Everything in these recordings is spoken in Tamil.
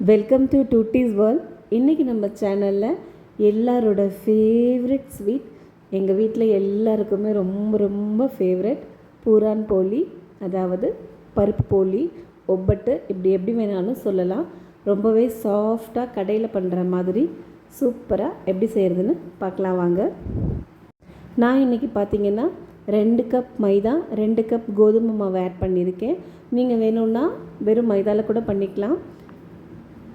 Welcome to duties world. இன்றைக்கி நம்ம சேனலில் எல்லாரோட ஃபேவரட் ஸ்வீட், எங்கள் வீட்டில் எல்லாருக்குமே ரொம்ப ரொம்ப ஃபேவரட் பூரான் போலி, அதாவது பருப்பு போலி, ஒப்பட்டு, இப்படி எப்படி வேணாலும் சொல்லலாம். ரொம்பவே சாஃப்டாக கடையில் பண்ணுற மாதிரி சூப்பராக எப்படி செய்கிறதுன்னு பார்க்கலாம் வாங்க. நான் இன்றைக்கி பார்த்திங்கன்னா 2 கப் மைதா, 2 கப் கோதுமை மாவு ஆட் பண்ணியிருக்கேன். நீங்கள் வேணும்னா வெறும் மைதாவில் கூட பண்ணிக்கலாம்.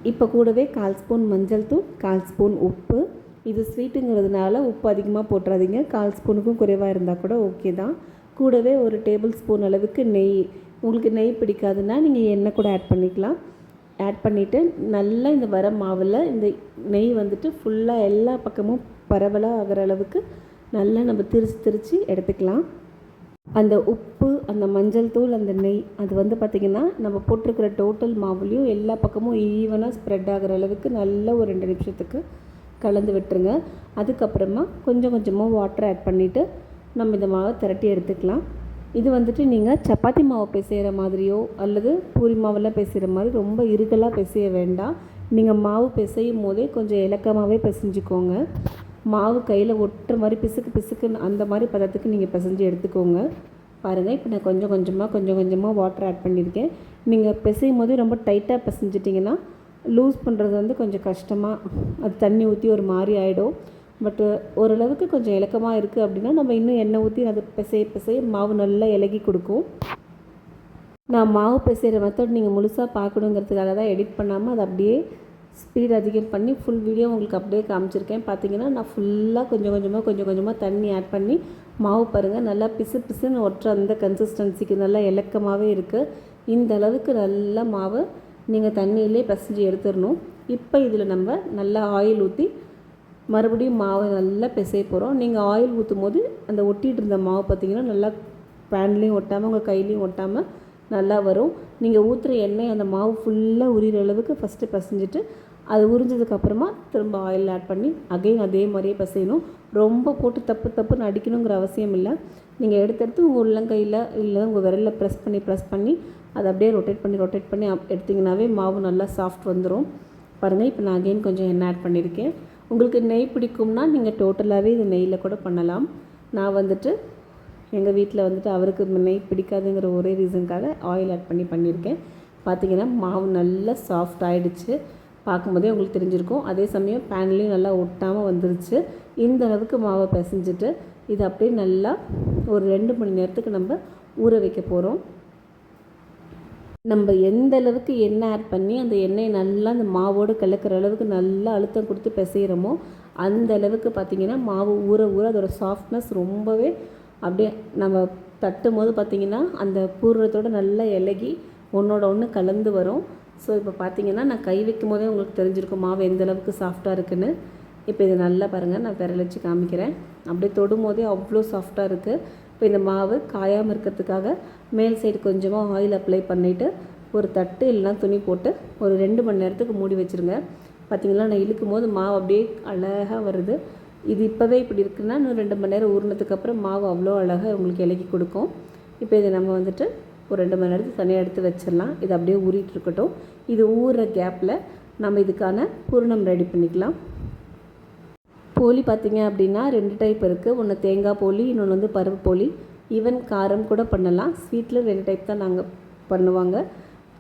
இப்போ கூடவே 1/4 ஸ்பூன் மஞ்சள் தூள், 1/4 ஸ்பூன் உப்பு. இது ஸ்வீட்டுங்கிறதுனால உப்பு அதிகமாக போட்டுறாதீங்க, 1/4 ஸ்பூனுக்கும் குறைவாக இருந்தால் கூட ஓகே தான். கூடவே ஒரு டேபிள் ஸ்பூன் அளவுக்கு நெய். உங்களுக்கு நெய் பிடிக்காதுன்னா நீங்கள் எண்ணெய் கூட ஆட் பண்ணிக்கலாம். ஆட் பண்ணிவிட்டு நல்லா இந்த வர மாவில் இந்த நெய் வந்துட்டு ஃபுல்லாக எல்லா பக்கமும் பரவலாக ஆகிற அளவுக்கு நல்லா நம்ம திரித்து எடுத்துக்கலாம். அந்த உப்பு, அந்த மஞ்சள் தூள், அந்த நெய், அது பார்த்திங்கன்னா நம்ம போட்டிருக்கிற டோட்டல் மாவுலேயும் எல்லா பக்கமும் ஈவனாக ஸ்ப்ரெட் ஆகிற அளவுக்கு நல்லா ஒரு 2 நிமிஷத்துக்கு கலந்து விட்டுருங்க. அதுக்கப்புறமா கொஞ்சம் கொஞ்சமாக வாட்டர் ஆட் பண்ணிவிட்டு நம்ம இந்த மாவை திரட்டி எடுத்துக்கலாம். இது நீங்கள் சப்பாத்தி மாவு பிசைகிற மாதிரியோ அல்லது பூரி மாவெல்லாம் பிசைகிற மாதிரி ரொம்ப இறுகலாக பிசைய வேண்டாம். நீங்கள் மாவு பிசையும் போதே கொஞ்சம் இலக்கமாகவே பிசைஞ்சிக்கோங்க. மாவு கையில் ஒட்டுற மாதிரி பிசுக்குன்னு அந்த மாதிரி பதத்துக்கு நீங்கள் பிசைஞ்சு எடுத்துக்கோங்க. பாருங்கள், இப்போ நான் கொஞ்சம் கொஞ்சமாக வாட்டர் ஆட் பண்ணியிருக்கேன். நீங்கள் பிசையும் போதே ரொம்ப டைட்டாக பிசைஞ்சிட்டிங்கன்னா லூஸ் பண்ணுறது கொஞ்சம் கஷ்டமாக, அது தண்ணி ஊற்றி ஒரு மாதிரி ஆகிடும். பட்டு ஓரளவுக்கு கொஞ்சம் இலக்கமாக இருக்குது அப்படின்னா நம்ம இன்னும் எண்ணெய் ஊற்றி அது பிசைய மாவு நல்லா இலகி கொடுக்கும். நான் மாவு பிசைகிற மெத்தட் நீங்கள் முழுசாக பார்க்கணுங்கிறதுக்காக தான் எடிட் பண்ணாமல் அதை அப்படியே ஸ்பீட் அதிகம் பண்ணி ஃபுல் வீடியோ உங்களுக்கு அப்படியே காமிச்சிருக்கேன். பார்த்தீங்கன்னா நான் ஃபுல்லாக கொஞ்சம் கொஞ்சமாக தண்ணி ஆட் பண்ணி மாவு பாருங்கள் நல்லா பிசுன்னு ஒட்டுற அந்த கன்சிஸ்டன்சிக்கு நல்லா இலக்கமாகவே இருக்குது. இந்த அளவுக்கு நல்லா மாவு நீங்கள் தண்ணியிலே பிசைஞ்சு எடுத்துடணும். இப்போ இதில் நம்ம நல்லா ஆயில் ஊற்றி மறுபடியும் மாவை நல்லா பிசைய போகிறோம். நீங்கள் ஆயில் ஊற்றும் போது அந்த ஒட்டிகிட்டு இருந்த மாவு பார்த்திங்கன்னா நல்லா பேன்லேயும் ஒட்டாமல் உங்கள் கையிலையும் ஒட்டாமல் நல்லா வரும். நீங்கள் ஊற்றுற எண்ணெய் அந்த மாவு ஃபுல்லாக உரிகிற அளவுக்கு ஃபஸ்ட்டு பிசைஞ்சிட்டு அது உறிஞ்சதுக்கப்புறமா திரும்ப ஆயில் ஆட் பண்ணி அகைன் அதே மாதிரியே பிசையணும். ரொம்ப போட்டு தப்புன்னு அடிக்கணுங்கிற அவசியம் இல்லை. நீங்கள் எடுத்து உங்கள் உள்ளங்கையில் இல்லை உங்கள் விரலில் ப்ரெஸ் பண்ணி அதை அப்படியே ரொட்டேட் பண்ணி எடுத்திங்கனாவே மாவு நல்லா சாஃப்ட் வந்துடும். பாருங்கள், இப்போ நான் அகைன் கொஞ்சம் எண்ணெய் ஆட் பண்ணியிருக்கேன். உங்களுக்கு நெய் பிடிக்கும்னா நீங்கள் டோட்டலாகவே இது நெய்யில் கூட பண்ணலாம். நான் எங்கள் வீட்டில் அவருக்கு நெய் பிடிக்காதுங்கிற ஒரே ரீசனுக்காக ஆயில் ஆட் பண்ணியிருக்கேன். பார்த்திங்கன்னா மாவு நல்லா சாஃப்ட் ஆகிடுச்சு. பார்க்கும்போதே உங்களுக்கு தெரிஞ்சிருக்கும். அதே சமயம் பேன்லேயும் நல்லா ஒட்டாமல் வந்துருச்சு. இந்த அளவுக்கு மாவை பிசைஞ்சிட்டு இது அப்படியே நல்லா ஒரு 2 மணி நேரத்துக்கு நம்ம ஊற வைக்க போகிறோம். நம்ம எந்த அளவுக்கு எண்ணெய் ஆட் பண்ணி அந்த எண்ணெயை நல்லா அந்த மாவோடு கலக்கிற அளவுக்கு நல்லா அழுத்தம் கொடுத்து பிசைகிறோமோ அந்த அளவுக்கு பார்த்திங்கன்னா மாவு ஊற அதோட சாஃப்ட்னஸ் ரொம்பவே அப்படியே நம்ம தட்டும் போது பார்த்திங்கன்னா அந்த பூர்வத்தோடு நல்லா இலகி ஒன்றோட ஒன்று கலந்து வரும். ஸோ இப்போ பார்த்திங்கன்னா நான் கை வைக்கும் போதே உங்களுக்கு தெரிஞ்சிருக்கும் மாவு எந்த அளவுக்கு சாஃப்டாக இருக்குதுன்னு. இப்போ இது நல்லா பாருங்கள், நான் விரல் வச்சு காமிக்கிறேன். அப்படியே தொடும் போதே அவ்வளோ சாஃப்டாக இருக்குது. இப்போ இந்த மாவு காயாமல் இருக்கிறதுக்காக மேல் சைடு கொஞ்சமாக ஆயில் அப்ளை பண்ணிவிட்டு ஒரு தட்டு இல்லைனா துணி போட்டு ஒரு 2 மணி நேரத்துக்கு மூடி வச்சுருங்க. பார்த்திங்கன்னா நான் இழுக்கும் போது மாவு அப்படியே அழகாக வருது. இது இப்போவே இப்படி இருக்குன்னா இன்னும் 2 மணி நேரம் ஊறினதுக்கப்புறம் மாவு அவ்வளோ அழகாக உங்களுக்கு இலக்கி கொடுக்கும். இப்போ இதை நம்ம ஒரு 2 மணி நேரத்துக்கு தனியாக எடுத்து வச்சிடலாம். இது அப்படியே ஊறிட்டு இருக்கட்டும். இது ஊறுற கேப்பில் நம்ம இதுக்கான பூரணம் ரெடி பண்ணிக்கலாம். போலி பார்த்திங்க அப்படின்னா 2 டைப் இருக்குது. ஒன்று தேங்காய் போலி, இன்னொன்று பருப்பு போலி. ஈவன் காரம் கூட பண்ணலாம். ஸ்வீட்டில் 2 டைப் தான் நாங்கள் பண்ணுவாங்க,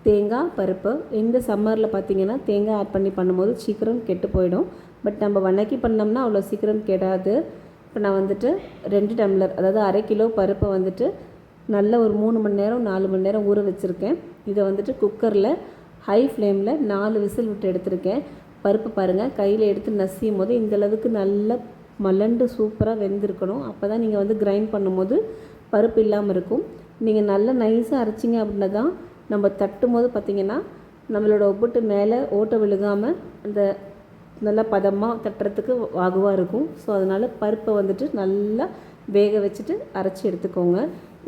தேங்காய் பருப்பு. இந்த சம்மரில் பார்த்திங்கன்னா தேங்காய் ஆட் பண்ணி பண்ணும்போது சீக்கிரம் கெட்டு போயிடும். பட் நம்ம வணக்கி பண்ணோம்னா அவ்வளோ சீக்கிரம் கெடாது. இப்போ நான் 2 டம்ளர், அதாவது 1/2 கிலோ பருப்பை நல்ல ஒரு 3 மணி நேரம் 4 மணி நேரம் ஊற வச்சுருக்கேன். இதை குக்கரில் ஹை ஃப்ளேமில் 4 விசில் விட்டு எடுத்திருக்கேன். பருப்பு பாருங்கள், கையில் எடுத்து நசியும் போது இந்தளவுக்கு நல்லா மலண்டு சூப்பராக வெந்திருக்கணும். அப்போ தான் நீங்கள் கிரைண்ட் பண்ணும்போது பருப்பு இல்லாமல் இருக்கும். நீங்கள் நல்லா நைஸாக அரைச்சிங்க அப்படின்னா தான் நம்ம தட்டும் போது பார்த்திங்கன்னா நம்மளோட ஒப்புட்டு மேலே ஓட்டை விழுகாமல் அந்த நல்லா பதமாக தட்டுறதுக்கு வாகுவாக இருக்கும். ஸோ அதனால் பருப்பை நல்லா வேக வச்சுட்டு அரைச்சி எடுத்துக்கோங்க.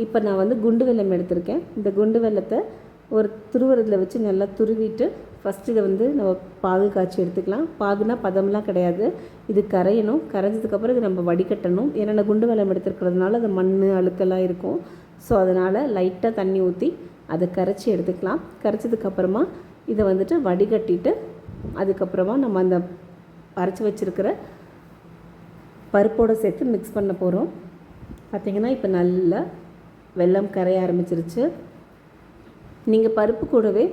இப்போ நான் குண்டு வெல்லம் எடுத்திருக்கேன். இந்த குண்டு வெல்லத்தை ஒரு துருவரத்தில் வச்சு நல்லா துருவிட்டு ஃபஸ்ட்டு இதை நம்ம பாகு காய்ச்சி எடுத்துக்கலாம். பாகுனா பதம்லாம் கிடையாது, இது கரையணும். கரைஞ்சதுக்கப்புறம் இது நம்ம வடிகட்டணும். ஏன்னா நான் குண்டு வெல்லம் எடுத்துருக்கிறதுனால அது மண் அழுக்கெல்லாம் இருக்கும். ஸோ அதனால் லைட்டாக தண்ணி ஊற்றி அதை கரைச்சி எடுத்துக்கலாம். கரைச்சதுக்கப்புறமா இதை வந்துட்டு வடிகட்டிட்டு அதுக்கப்புறமா நம்ம அந்த அரைச்சி வச்சுருக்கிற பருப்போடு சேர்த்து மிக்ஸ் பண்ண போகிறோம். பார்த்திங்கன்னா இப்போ நல்லா வெல்லம் கரைய ஆரம்பிச்சிருச்சு. நீங்கள் பருப்பு கூடவே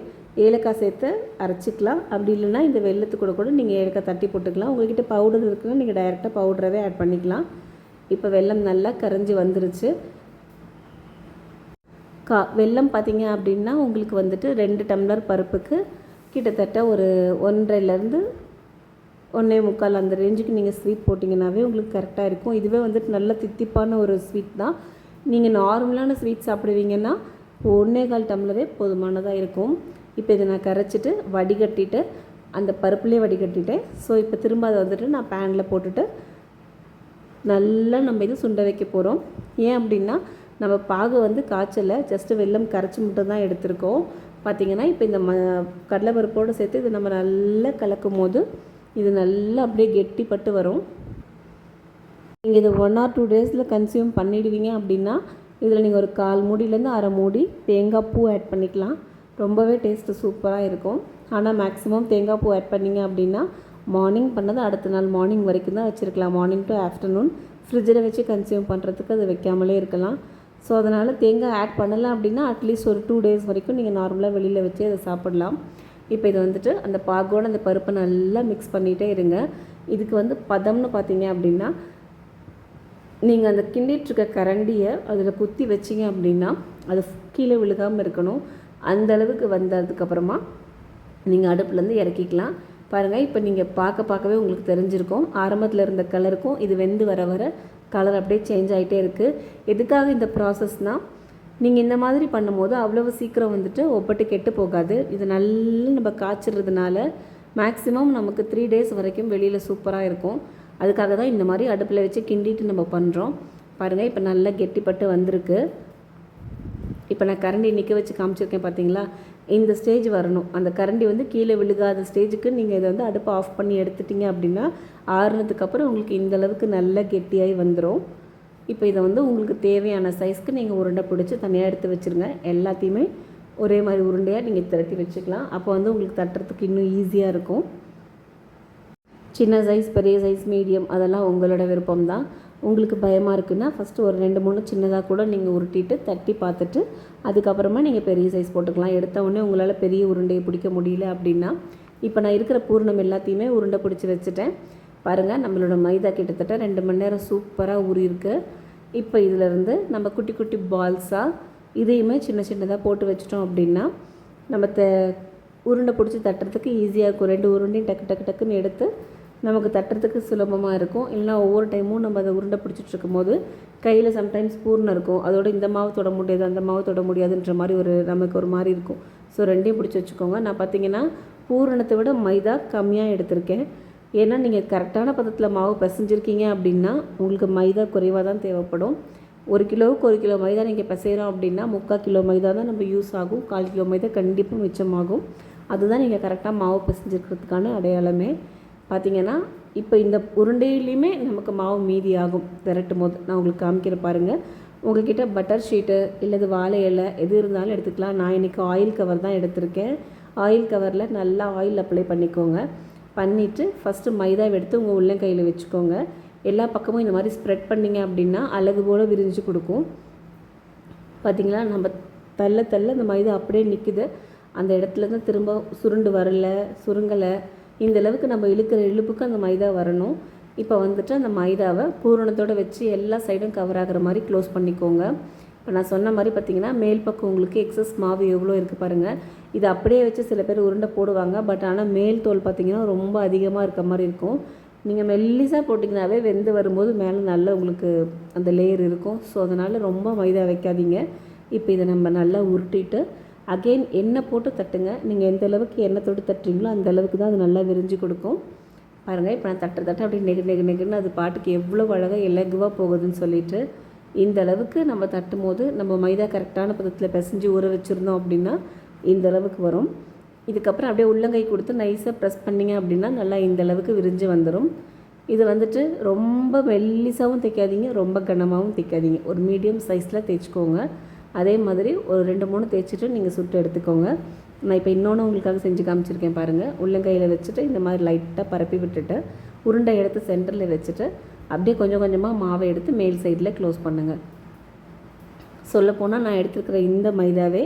ஏலக்காய் சேர்த்து அரைச்சிக்கலாம். அப்படி இல்லைன்னா இந்த வெல்லத்து கூட நீங்கள் ஏலக்காய் தட்டி போட்டுக்கலாம். உங்கள்கிட்ட பவுடர் இருக்குன்னா நீங்கள் டைரெக்டாக பவுடரவே ஆட் பண்ணிக்கலாம். இப்போ வெல்லம் நல்லா கரைஞ்சி வந்துருச்சு. வெல்லம் பார்த்திங்க அப்படின்னா உங்களுக்கு வந்துட்டு 2 டம்ளர் பருப்புக்கு கிட்டத்தட்ட ஒரு 1.5லேருந்து 1.25 அந்த ரேஞ்சுக்கு நீங்கள் ஸ்வீட் போட்டிங்கன்னாவே உங்களுக்கு கரெக்டாக இருக்கும். இதுவே வந்துட்டு நல்ல தித்திப்பான ஒரு ஸ்வீட் தான். நீங்கள் நார்மலான ஸ்வீட் சாப்பிடுவீங்கன்னா 1.25 டம்ளரே போதுமானதாக இருக்கும். இப்போ இதை நான் கரைச்சிட்டு வடிகட்டிட்டு அந்த பருப்புலேயே வடிகட்டிட்டேன். ஸோ இப்போ திரும்ப அதை வந்துட்டு நான் பேனில் போட்டுட்டு நல்லா நம்ம இது சுண்ட வைக்க போகிறோம். ஏன் அப்படின்னா நம்ம பாகு வந்து காய்ச்சலை ஜஸ்ட்டு வெல்லம் கரைச்சி மட்டும் தான் எடுத்திருக்கோம். பார்த்திங்கன்னா இப்போ இந்த கடலைப்பருப்போடு சேர்த்து இது நம்ம நல்லா கலக்கும் போது இது நல்லா அப்படியே கெட்டிப்பட்டு வரும். நீங்கள் இதை 1 or 2 டேஸில் கன்சியூம் பண்ணிடுவீங்க அப்படின்னா இதில் நீங்கள் ஒரு 1/4 மூடியிலேருந்து 1/2 மூடி தேங்காய் பூ ஆட் பண்ணிக்கலாம். ரொம்பவே டேஸ்ட்டு சூப்பராக இருக்கும். ஆனால் மேக்ஸிமம் தேங்காய் பூ ஆட் பண்ணிங்க அப்படின்னா மார்னிங் பண்ணது அடுத்த நாள் மார்னிங் வரைக்கும் தான் வச்சுருக்கலாம். மார்னிங் டு ஆஃப்டர்நூன் ஃப்ரிட்ஜில் வச்சு கன்சியூம் பண்ணுறதுக்கு அது வைக்காமலே இருக்கலாம். ஸோ அதனால் தேங்காய் ஆட் பண்ணலாம் அப்படின்னா அட்லீஸ்ட் ஒரு 2 டேஸ் வரைக்கும் நீங்கள் நார்மலாக வெளியில் வச்சு அதை சாப்பிடலாம். இப்போ இது வந்துட்டு அந்த பாகோடு அந்த பருப்பை நல்லா மிக்ஸ் பண்ணிகிட்டே இருங்க. இதுக்கு வந்து பதம்னு பார்த்தீங்க அப்படின்னா நீங்கள் அந்த கிண்டிகிட்ருக்க கரண்டியை அதில் குத்தி வச்சிங்க அப்படின்னா அது கீழே விழுகாமல் இருக்கணும். அந்தளவுக்கு வந்ததுக்கப்புறமா நீங்கள் அடுப்புலேருந்து இறக்கிக்கலாம். பாருங்கள், இப்போ நீங்கள் பார்க்கவே உங்களுக்கு தெரிஞ்சிருக்கும். ஆரம்பத்தில் இருந்த கலருக்கும் இது வெந்து வர கலர் அப்படியே சேஞ்ச் ஆகிட்டே இருக்குது. எதுக்காக இந்த ப்ராசஸ்னால் நீங்கள் இந்த மாதிரி பண்ணும்போது அவ்வளவு சீக்கிரம் வந்துட்டு ஒப்பட்டு கெட்டு போகாது. இது நல்லா நம்ம காய்ச்சிறதுனால மேக்ஸிமம் நமக்கு 3 டேஸ் வரைக்கும் வெளியில் சூப்பராக இருக்கும். அதுக்காக தான் இந்த மாதிரி அடுப்பில் வச்சு கிண்டிட்டு நம்ம பண்ணுறோம். பாருங்கள், இப்போ நல்லா கெட்டிப்பட்டு வந்திருக்கு. இப்போ நான் கரண்டி நிற்க வச்சு காமிச்சிருக்கேன் பார்த்தீங்களா? இந்த ஸ்டேஜ் வரணும். அந்த கரண்டி வந்து கீழே விழுகாத ஸ்டேஜுக்கு நீங்கள் இதை வந்து அடுப்பை ஆஃப் பண்ணி எடுத்துட்டிங்க அப்படின்னா ஆறுனதுக்கப்புறம் உங்களுக்கு இந்தளவுக்கு நல்லா கெட்டியாகி வந்துடும். இப்போ இதை வந்து உங்களுக்கு தேவையான சைஸ்க்கு நீங்கள் உருண்டை பிடிச்சி தனியாக எடுத்து வச்சுருங்க. எல்லாத்தையுமே ஒரே மாதிரி உருண்டையாக நீங்கள் திரட்டி வச்சுக்கலாம். அப்போ வந்து உங்களுக்கு தட்டுறதுக்கு இன்னும் ஈஸியாக இருக்கும். சின்ன சைஸ், பெரிய சைஸ், மீடியம் அதெல்லாம் உங்களோட விருப்பம் தான். உங்களுக்கு பயமாக இருக்குன்னா ஃபஸ்ட்டு ஒரு 2-3 சின்னதாக கூட நீங்கள் உருட்டிட்டு தட்டி பார்த்துட்டு அதுக்கப்புறமா நீங்கள் பெரிய சைஸ் போட்டுக்கலாம். எடுத்த உடனே உங்களால் பெரிய உருண்டையை பிடிக்க முடியல அப்படின்னா இப்போ நான் இருக்கிற பூர்ணம் எல்லாத்தையுமே உருண்டை பிடிச்சி வச்சுட்டேன். பாருங்கள், நம்மளோட மைதா கிட்டத்தட்ட 2 மணி நேரம் சூப்பராக ஊறியிருக்கு. இப்போ இதிலேருந்து நம்ம குட்டி குட்டி பால்ஸாக இதையுமே சின்ன சின்னதாக போட்டு வச்சிட்டோம் அப்படின்னா நம்ம உருண்டை பிடிச்சி தட்டுறதுக்கு ஈஸியாக இருக்கும். 2 உருண்டையும் டக்குன்னு எடுத்து நமக்கு தட்டுறதுக்கு சுலபமாக இருக்கும். இல்லைனா ஒவ்வொரு டைமும் நம்ம அதை உருண்டை பிடிச்சிட்ருக்கும் போது கையில் சம்டைம்ஸ் பூர்ணம் இருக்கும். அதோட இந்த மாவு தொட முடியாது, அந்த மாவு தொட முடியாதுன்ற மாதிரி நமக்கு ஒரு மாதிரி இருக்கும். ஸோ 2யும் பிடிச்சி வச்சுக்கோங்க. நான் பார்த்தீங்கன்னா பூரணத்தை விட மைதா கம்மியாக எடுத்திருக்கேன். ஏன்னா நீங்கள் கரெக்டான பதத்தில் மாவு பிசைஞ்சிருக்கீங்க அப்படின்னா உங்களுக்கு மைதா குறைவாக தான் தேவைப்படும். 1 கிலோவுக்கு 1 கிலோ மைதா நீங்கள் பிசைகிறோம் அப்படின்னா 3/4 கிலோ மைதா தான் நம்ம யூஸ் ஆகும். 1/4 கிலோ மைதா கண்டிப்பாக மிச்சமாகும். அதுதான் நீங்கள் கரெக்டாக மாவு பிசைஞ்சிருக்கிறதுக்கான அடையாளமே. பார்த்திங்கன்னா இப்போ இந்த உருண்டையிலையுமே நமக்கு மாவு மீதி ஆகும் திரட்டும் போது. நான் உங்களுக்கு காமிக்கிற பாருங்கள். உங்கள்கிட்ட பட்டர் ஷீட்டு இல்லது வாழை இலை எது இருந்தாலும் எடுத்துக்கலாம். நான் இன்றைக்கி ஆயில் கவர் தான் எடுத்திருக்கேன். ஆயில் கவரில் நல்லா ஆயில் அப்ளை பண்ணிக்கோங்க. பண்ணிவிட்டு ஃபஸ்ட்டு மைதாவை எடுத்து உங்கள் உள்ளங்கையில் வச்சுக்கோங்க. எல்லா பக்கமும் இந்த மாதிரி ஸ்ப்ரெட் பண்ணிங்க அப்படின்னா அழகு போல் விரிஞ்சு கொடுக்கும். பார்த்திங்களா, நம்ம தள்ள இந்த மைதா அப்படியே நிற்குது. அந்த இடத்துலேருந்து திரும்ப சுருண்டு வரலை, சுருங்கலை. இந்த அளவுக்கு நம்ம இழுக்கிற இழுப்புக்கு அந்த மைதா வரணும். இப்போ வந்துட்டு அந்த மைதாவை பூரணத்தோடு வச்சு எல்லா சைடும் கவர் ஆகிற மாதிரி க்ளோஸ் பண்ணிக்கோங்க. இப்போ நான் சொன்ன மாதிரி பார்த்திங்கன்னா மேல் பக்கம் உங்களுக்கு எக்ஸஸ் மாவு எவ்வளோ இருக்குது பாருங்கள். இதை அப்படியே வச்சு சில பேர் உருண்டை போடுவாங்க. பட் ஆனால் மேல் தோல் பார்த்திங்கன்னா ரொம்ப அதிகமாக இருக்க மாதிரி இருக்கும். நீங்கள் மெல்லிசாக போட்டிங்கனாவே வெந்து வரும்போது மேலே நல்லா உங்களுக்கு அந்த லேயர் இருக்கும். ஸோ அதனால் ரொம்ப மைதா வைக்காதீங்க. இப்போ இதை நம்ம நல்லா உருட்டிட்டு அகெயின் எண்ணெய் போட்டு தட்டுங்க. நீங்கள் எந்த அளவுக்கு எண்ணெய் தொட்டு தட்டுறீங்களோ அந்த அளவுக்கு தான் அது நல்லா விரிஞ்சு கொடுக்கும். பாருங்கள், இப்போ நான் தட்ட அப்படி நெகுன்னு அது பாட்டுக்கு எவ்வளோ அழகாக இலகுவாக போகுதுன்னு சொல்லிட்டு இந்த அளவுக்கு நம்ம தட்டும் போது நம்ம மைதா கரெக்டான பதத்தில் பிசைஞ்சு ஊற வச்சுருந்தோம் அப்படின்னா இந்த அளவுக்கு வரும். இதுக்கப்புறம் அப்படியே உள்ளங்கை கொடுத்து நைஸாக ப்ரெஸ் பண்ணிங்க அப்படின்னா நல்லா இந்த அளவுக்கு விரிஞ்சு வந்துடும். இது வந்துட்டு ரொம்ப மெல்லிசாகவும் தைக்காதீங்க, ரொம்ப கனமாகவும் தைக்காதீங்க. ஒரு மீடியம் சைஸில் தேய்ச்சிக்கோங்க. அதே மாதிரி ஒரு 2-3 தேய்ச்சிட்டு நீங்கள் சுட்டு எடுத்துக்கோங்க. நான் இப்போ இன்னொன்று உங்களுக்காக செஞ்சு காமிச்சிருக்கேன் பாருங்கள். உள்ளங்கையில் வச்சுட்டு இந்த மாதிரி லைட்டாக பரப்பி விட்டுட்டு உருண்டை எடுத்து சென்டரில் வச்சுட்டு அப்படியே கொஞ்சம் கொஞ்சமாக மாவை எடுத்து மேல் சைடில் க்ளோஸ் பண்ணுங்கள். சொல்லப்போனால் நான் எடுத்துருக்கிற இந்த மைதாவே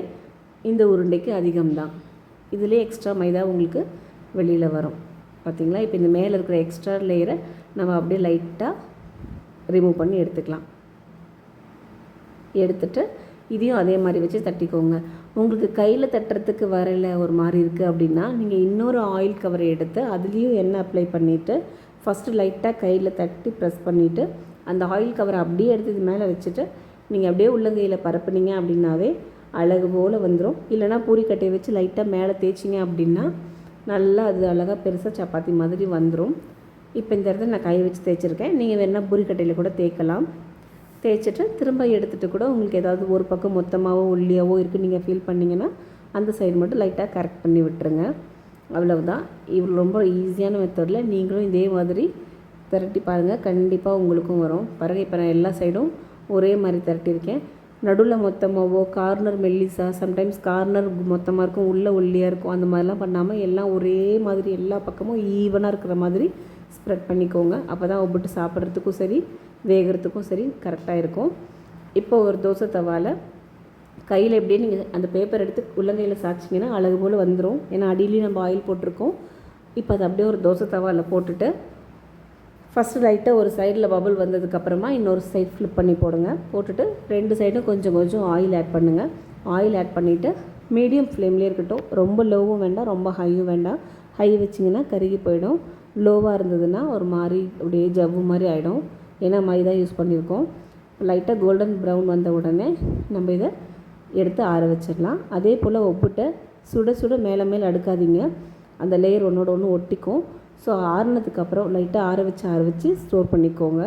இந்த உருண்டைக்கு அதிகம்தான். இதுலேயே எக்ஸ்ட்ரா மைதா உங்களுக்கு வெளியில் வரும் பார்த்திங்களா. இப்போ இந்த மேலே இருக்கிற எக்ஸ்ட்ரா லேயரை நம்ம அப்படியே லைட்டாக ரிமூவ் பண்ணி எடுத்துக்கலாம். எடுத்துட்டு இதையும் அதே மாதிரி வச்சு தட்டிக்கோங்க. உங்களுக்கு கையில் தட்டுறதுக்கு வரல ஒரு மாதிரி இருக்குது அப்படின்னா நீங்கள் இன்னொரு ஆயில் கவரை எடுத்து அதுலேயும் எண்ணெய் அப்ளை பண்ணிவிட்டு ஃபஸ்ட்டு லைட்டாக கையில் தட்டி ப்ரெஸ் பண்ணிவிட்டு அந்த ஆயில் கவரை அப்படியே எடுத்து இது மேலே வச்சுட்டு நீங்கள் அப்படியே உள்ளங்கையில் பரப்புனீங்க அப்படின்னாவே அழகு போல் வந்துடும். இல்லைனா பூரிக்கட்டையை வச்சு லைட்டாக மேலே தேய்ச்சிங்க அப்படின்னா நல்லா அது அழகாக பெருசாக சப்பாத்தி மாதிரி வந்துடும். இப்போ இந்த இடத்துல நான் கை வச்சு தேய்ச்சிருக்கேன். நீங்கள் வேணால் பூரிக்கட்டையில் கூட தேய்க்கலாம். தேய்ச்சிட்டு திரும்ப எடுத்துகிட்டு கூட உங்களுக்கு ஏதாவது ஒரு பக்கம் மொத்தமாகவோ ஒல்லியாவோ இருக்குது நீங்கள் ஃபீல் பண்ணிங்கன்னா அந்த சைடு மட்டும் லைட்டாக கரெக்ட் பண்ணி விட்டுருங்க. அவ்வளவுதான். இவ்வளோ ரொம்ப ஈஸியான மெத்தடில் நீங்களும் இதே மாதிரி திரட்டி பாருங்கள். கண்டிப்பாக உங்களுக்கும் வரும். பாருங்கள் இப்போ நான் எல்லா சைடும் ஒரே மாதிரி திரட்டியிருக்கேன். நடுவில் மொத்தமாகவோ கார்னர் மெல்லிஸா சம்டைம்ஸ் கார்னர் மொத்தமாக இருக்கும் உள்ளே ஒல்லியாக இருக்கும் அந்த மாதிரிலாம் பண்ணாமல் எல்லாம் ஒரே மாதிரி எல்லா பக்கமும் ஈவனாக இருக்கிற மாதிரி ஸ்ப்ரெட் பண்ணிக்கோங்க. அப்போ தான் ஒப்பிட்டு சாப்பிட்றதுக்கும் சரி வேகிறதுக்கும் சரி கரெக்டாக இருக்கும். இப்போ ஒரு தோசை தவாவில் கையில் எப்படியே நீங்கள் அந்த பேப்பர் எடுத்து உள்ளங்கையில் சாய்ச்சிங்கன்னா அழகு போல் வந்துடும். ஏன்னா அடியிலையும் நம்ம ஆயில் போட்டிருக்கோம். இப்போ அது அப்படியே ஒரு தோசை தவாவில் போட்டுட்டு ஃபஸ்ட்டு லைட்டாக ஒரு சைடில் பபுள் வந்ததுக்கப்புறமா இன்னொரு சைட் ஃப்ளிப் பண்ணி போடுங்க. போட்டுட்டு 2 சைடும் கொஞ்சம் கொஞ்சம் ஆயில் ஆட் பண்ணுங்கள். ஆயில் ஆட் பண்ணிவிட்டு மீடியம் ஃப்ளேம்லேயே இருக்கட்டும். ரொம்ப லோவும் வேண்டாம், ரொம்ப ஹையும் வேண்டாம். ஹை வச்சிங்கன்னா கருகி போயிடும். லோவாக இருந்ததுன்னா ஒரு மாதிரி அப்படியே ஜவ்வு மாதிரி ஆகிடும். ஏன்னா மைதா யூஸ் பண்ணியிருக்கோம். லைட்டாக கோல்டன் ப்ரௌன் வந்த உடனே நம்ம இதை எடுத்து ஆற வச்சிடலாம். அதே போல் ஒப்பிட்டு சுட சுட மேலே மேலே அடுக்காதீங்க. அந்த லேயர் ஒன்றோட ஒன்று ஒட்டிக்கும். ஸோ ஆறுனதுக்கப்புறம் லைட்டாக ஆற வச்சு ஸ்டோர் பண்ணிக்கோங்க.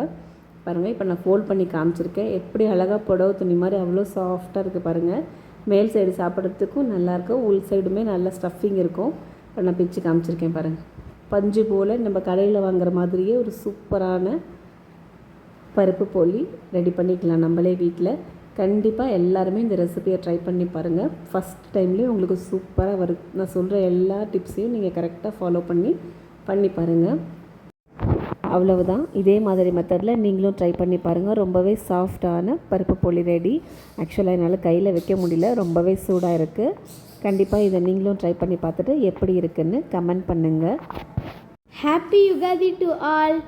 பாருங்கள் இப்போ நான் ஃபோல்ட் பண்ணி காமிச்சிருக்கேன். எப்படி அழகாக புடவை துணி மாதிரி அவ்வளோ சாஃப்டாக இருக்குது பாருங்கள். மேல் சைடு சாப்பிட்றதுக்கும் நல்லாயிருக்கும், உள் சைடுமே நல்லா ஸ்டஃபிங் இருக்கும். இப்போ நான் பிச்சு காமிச்சிருக்கேன் பாருங்கள். பஞ்சு போல் நம்ம கடையில் வாங்குற மாதிரியே ஒரு சூப்பரான பருப்பு போலி ரெடி பண்ணிக்கலாம் நம்மளே வீட்டில். கண்டிப்பாக எல்லாருமே இந்த ரெசிபியை ட்ரை பண்ணி பாருங்கள். ஃபஸ்ட் டைம்லேயே உங்களுக்கு சூப்பராக வரும். நான் சொல்கிற எல்லா டிப்ஸையும் நீங்கள் கரெக்டாக ஃபாலோ பண்ணி பாருங்கள். அவ்வளவுதான். இதே மாதிரி மெத்தடில் நீங்களும் ட்ரை பண்ணி பாருங்கள். ரொம்பவே சாஃப்டான பருப்பு போலி ரெடி. ஆக்சுவலாக என்னால் கையில் வைக்க முடியல, ரொம்பவே சூடாக இருக்குது. கண்டிப்பாக இதை நீங்களும் ட்ரை பண்ணி பார்த்துட்டு எப்படி இருக்குன்னு கமெண்ட் பண்ணுங்கள். Happy Ugadi to all.